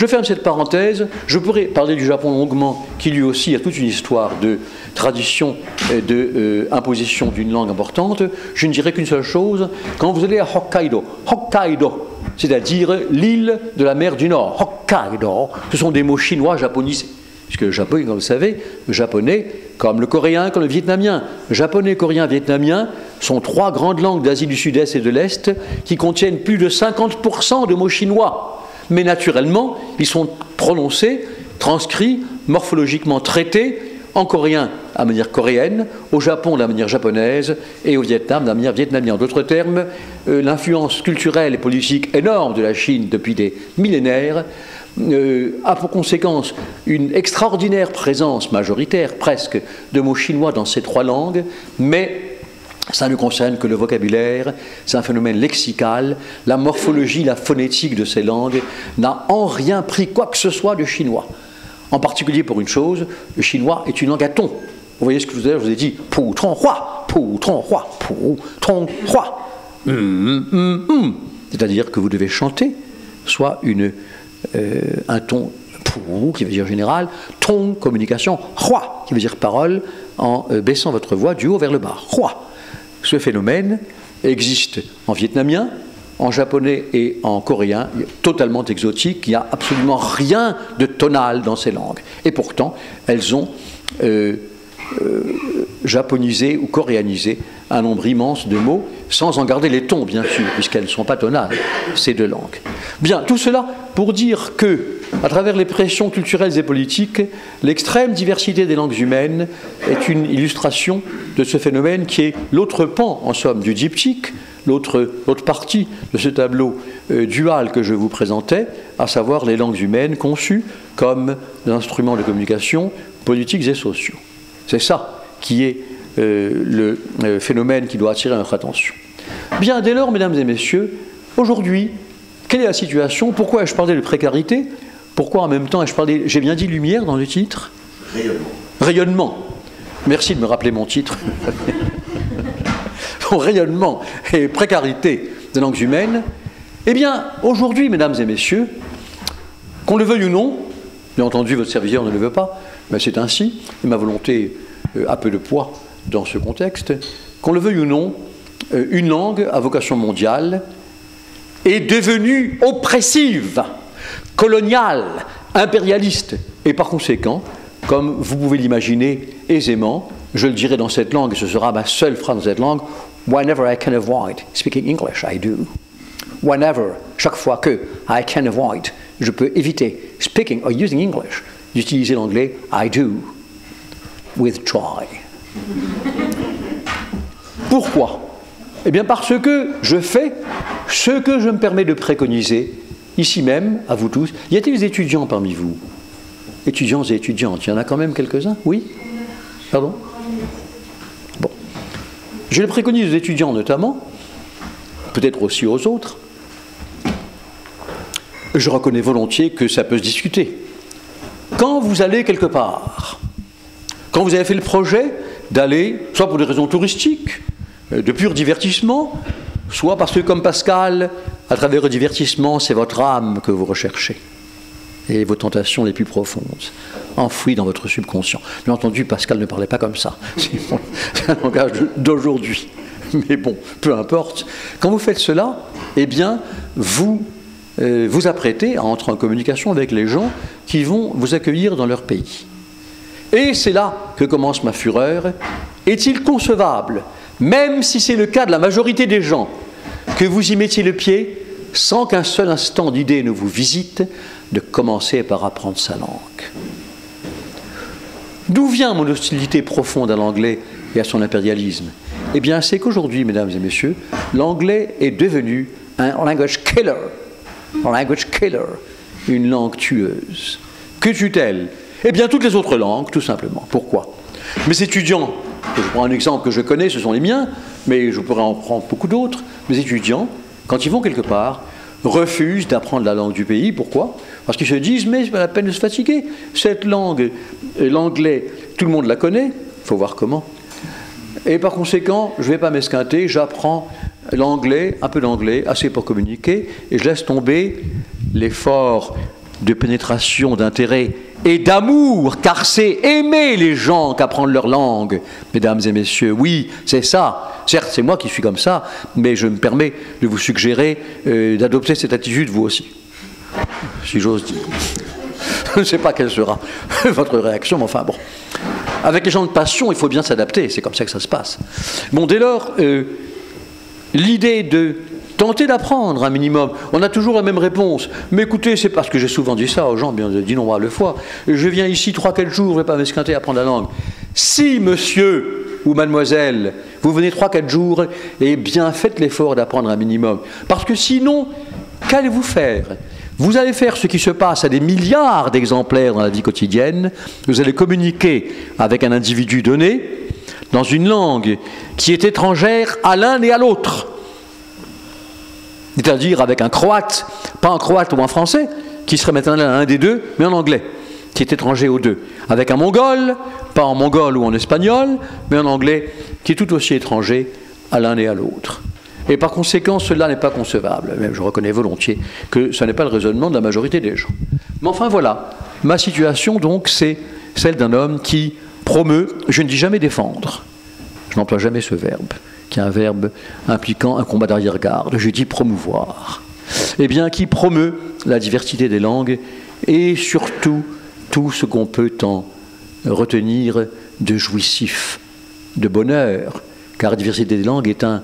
Je ferme cette parenthèse. Je pourrais parler du Japon longuement, qui lui aussi a toute une histoire de tradition et d'imposition d'une langue importante. Je ne dirais qu'une seule chose. Quand vous allez à Hokkaido, c'est-à-dire l'île de la mer du Nord, Hokkaido, ce sont des mots chinois japonisés. Puisque le Japon, comme vous le savez, le japonais, comme le coréen, comme le vietnamien, japonais, coréen, vietnamien, sont trois grandes langues d'Asie du Sud-Est et de l'Est qui contiennent plus de 50% de mots chinois. Mais naturellement, ils sont prononcés, transcrits, morphologiquement traités en coréen à la manière coréenne, au Japon de la manière japonaise et au Vietnam de la manière vietnamienne. En d'autres termes, l'influence culturelle et politique énorme de la Chine depuis des millénaires a pour conséquence une extraordinaire présence majoritaire presque de mots chinois dans ces trois langues, mais ça ne concerne que le vocabulaire, c'est un phénomène lexical, la morphologie, la phonétique de ces langues n'a en rien pris quoi que ce soit de chinois. En particulier pour une chose, le chinois est une langue à ton. Vous voyez ce que je vous ai dit, pou tron hua, pou tron hua, pou tron hua. C'est-à-dire que vous devez chanter soit un ton pou qui veut dire général, ton communication, hua qui veut dire parole, en baissant votre voix du haut vers le bas. Hua. Ce phénomène existe en vietnamien, en japonais et en coréen, totalement exotique, il n'y a absolument rien de tonal dans ces langues. Et pourtant, elles ont japonisé ou coréanisé un nombre immense de mots, sans en garder les tons, bien sûr, puisqu'elles ne sont pas tonales, ces deux langues. Bien, tout cela pour dire que, à travers les pressions culturelles et politiques, l'extrême diversité des langues humaines est une illustration de ce phénomène qui est l'autre pan, en somme, du diptyque, l'autre partie de ce tableau dual que je vous présentais, à savoir les langues humaines conçues comme des instruments de communication politiques et sociaux. C'est ça qui est le phénomène qui doit attirer notre attention. Bien, dès lors, mesdames et messieurs, aujourd'hui, quelle est la situation? Pourquoi ai-je parlé de précarité? Pourquoi en même temps ai-je parlé, j'ai bien dit lumière dans le titre? Rayonnement. Rayonnement. Merci de me rappeler mon titre. Bon, rayonnement et précarité des langues humaines. Eh bien, aujourd'hui, mesdames et messieurs, qu'on le veuille ou non, bien entendu, votre serviteur ne le veut pas, mais c'est ainsi, et ma volonté a peu de poids dans ce contexte, qu'on le veuille ou non, une langue à vocation mondiale est devenue oppressive, coloniale, impérialiste, et par conséquent, comme vous pouvez l'imaginer aisément, je le dirai dans cette langue, et ce sera ma seule phrase dans cette langue, whenever I can avoid speaking English, I do. Whenever, chaque fois que I can avoid, je peux éviter speaking or using English, d'utiliser l'anglais, I do, with joy. Pourquoi? Eh bien parce que je fais ce que je me permets de préconiser, ici même, à vous tous. Y a-t-il des étudiants parmi vous? Étudiants et étudiantes, il y en a quand même quelques-uns? Oui? Pardon? Bon. Je le préconise aux étudiants notamment, peut-être aussi aux autres. Je reconnais volontiers que ça peut se discuter. Quand vous allez quelque part, quand vous avez fait le projet d'aller, soit pour des raisons touristiques, de pur divertissement, soit parce que, comme Pascal, à travers le divertissement, c'est votre âme que vous recherchez, et vos tentations les plus profondes, enfouies dans votre subconscient. Bien entendu, Pascal ne parlait pas comme ça. C'est un langage d'aujourd'hui. Mais bon, peu importe. Quand vous faites cela, eh bien, vous vous apprêtez à entrer en communication avec les gens qui vont vous accueillir dans leur pays. Et c'est là que commence ma fureur. Est-il concevable, même si c'est le cas de la majorité des gens, que vous y mettiez le pied sans qu'un seul instant d'idée ne vous visite, de commencer par apprendre sa langue? D'où vient mon hostilité profonde à l'anglais et à son impérialisme? Eh bien, c'est qu'aujourd'hui, mesdames et messieurs, l'anglais est devenu un language killer, une langue tueuse. Que tue-t-elle? Eh bien, toutes les autres langues, tout simplement. Pourquoi? Mes étudiants, je prends un exemple que je connais, ce sont les miens, mais je pourrais en prendre beaucoup d'autres. Mes étudiants, quand ils vont quelque part, refusent d'apprendre la langue du pays. Pourquoi? Parce qu'ils se disent, mais c'est pas la peine de se fatiguer. Cette langue, l'anglais, tout le monde la connaît, il faut voir comment. Et par conséquent, je ne vais pas m'esquinter, j'apprends l'anglais, un peu d'anglais, assez pour communiquer, et je laisse tomber l'effort de pénétration, d'intérêt et d'amour, car c'est aimer les gens qu'apprendre leur langue, mesdames et messieurs. Oui, c'est ça. Certes, c'est moi qui suis comme ça, mais je me permets de vous suggérer d'adopter cette attitude, vous aussi. Si j'ose dire. Je ne sais pas quelle sera votre réaction, mais enfin bon. Avec les gens de passion, il faut bien s'adapter, c'est comme ça que ça se passe. Bon, dès lors, l'idée de tenter d'apprendre un minimum, on a toujours la même réponse. Mais écoutez, c'est parce que j'ai souvent dit ça aux gens, bien d'innombrables fois. Je viens ici 3-4 jours, je ne vais pas m'esquinter à apprendre la langue. Si, monsieur ou mademoiselle, vous venez 3-4 jours, eh bien, faites l'effort d'apprendre un minimum. Parce que sinon, qu'allez-vous faire ? Vous allez faire ce qui se passe à des milliards d'exemplaires dans la vie quotidienne. Vous allez communiquer avec un individu donné dans une langue qui est étrangère à l'un et à l'autre. C'est-à-dire avec un croate, pas un croate ou un français, qui serait maintenant un des deux, mais en anglais, qui est étranger aux deux. Avec un mongol, pas en mongol ou en espagnol, mais en anglais, qui est tout aussi étranger à l'un et à l'autre. Et par conséquent, cela n'est pas concevable. Même je reconnais volontiers que ce n'est pas le raisonnement de la majorité des gens. Mais enfin voilà, ma situation donc, c'est celle d'un homme qui promeut, je ne dis jamais défendre, je n'emploie jamais ce verbe, qui est un verbe impliquant un combat d'arrière-garde, je dis promouvoir. Eh bien, qui promeut la diversité des langues et surtout tout ce qu'on peut en retenir de jouissif, de bonheur, car la diversité des langues est un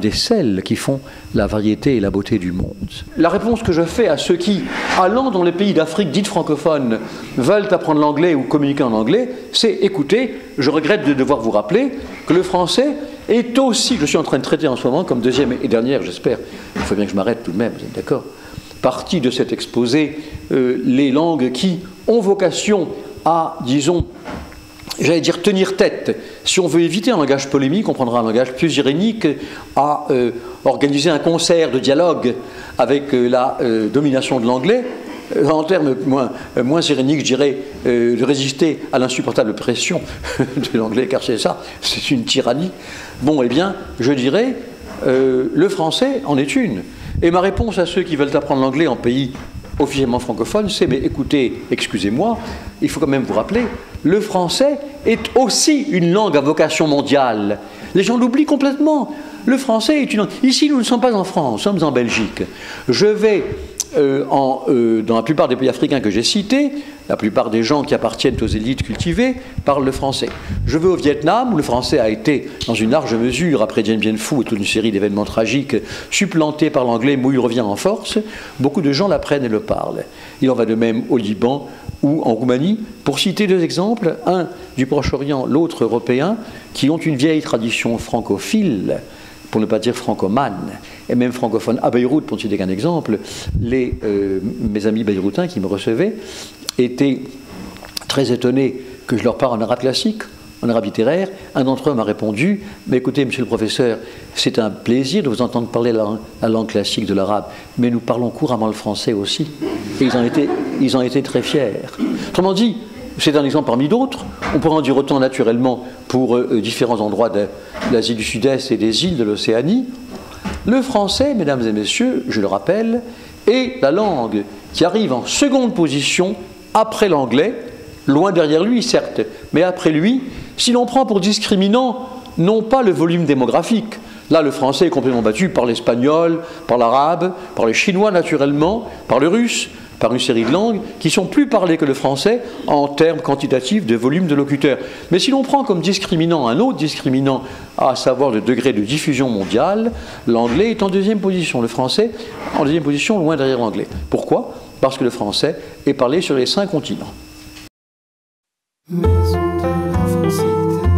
des sels qui font la variété et la beauté du monde. La réponse que je fais à ceux qui, allant dans les pays d'Afrique dites francophones, veulent apprendre l'anglais ou communiquer en anglais, c'est écoutez, je regrette de devoir vous rappeler que le français est aussi, je suis en train de traiter en ce moment comme deuxième et dernière, j'espère, il faut bien que je m'arrête tout de même, vous êtes d'accord, partie de cet exposé, les langues qui ont vocation à, disons, j'allais dire tenir tête. Si on veut éviter un langage polémique, on prendra un langage plus irénique, à organiser un concert de dialogue avec la domination de l'anglais, en termes moins iréniques, je dirais, de résister à l'insupportable pression de l'anglais, car c'est ça, c'est une tyrannie. Bon, eh bien, je dirais, le français en est une. Et ma réponse à ceux qui veulent apprendre l'anglais en pays officiellement francophone, c'est, mais écoutez, excusez-moi, il faut quand même vous rappeler, le français est aussi une langue à vocation mondiale. Les gens l'oublient complètement. Le français est une langue. Ici, nous ne sommes pas en France, nous sommes en Belgique. Je vais, dans la plupart des pays africains que j'ai cités, la plupart des gens qui appartiennent aux élites cultivées parlent le français. Je vais au Vietnam, où le français a été, dans une large mesure, après Dien Bien Phu et toute une série d'événements tragiques, supplanté par l'anglais, mais où il revient en force. Beaucoup de gens l'apprennent et le parlent. Il en va de même au Liban ou en Roumanie, pour citer deux exemples, un du Proche-Orient, l'autre européen, qui ont une vieille tradition francophile, pour ne pas dire francomane, et même francophone. À Beyrouth, pour ne citer qu'un exemple, mes amis beyrouthins qui me recevaient étaient très étonnés que je leur parle en arabe classique, en arabe littéraire. Un d'entre eux m'a répondu, mais écoutez, monsieur le professeur, c'est un plaisir de vous entendre parler la langue classique de l'arabe, mais nous parlons couramment le français aussi. Et ils en étaient très fiers. Autrement dit, c'est un exemple parmi d'autres. On pourrait en dire autant naturellement pour différents endroits de l'Asie du Sud-Est et des îles de l'Océanie. Le français, mesdames et messieurs, je le rappelle, est la langue qui arrive en seconde position après l'anglais, loin derrière lui, certes, mais après lui, si l'on prend pour discriminant non pas le volume démographique. Là, le français est complètement battu par l'espagnol, par l'arabe, par le chinois naturellement, par le russe, par une série de langues qui sont plus parlées que le français en termes quantitatifs de volume de locuteurs. Mais si l'on prend comme discriminant un autre discriminant, à savoir le degré de diffusion mondiale, l'anglais est en deuxième position, le français en deuxième position, loin derrière l'anglais. Pourquoi ? Parce que le français est parlé sur les 5 continents. Maison de la Francité.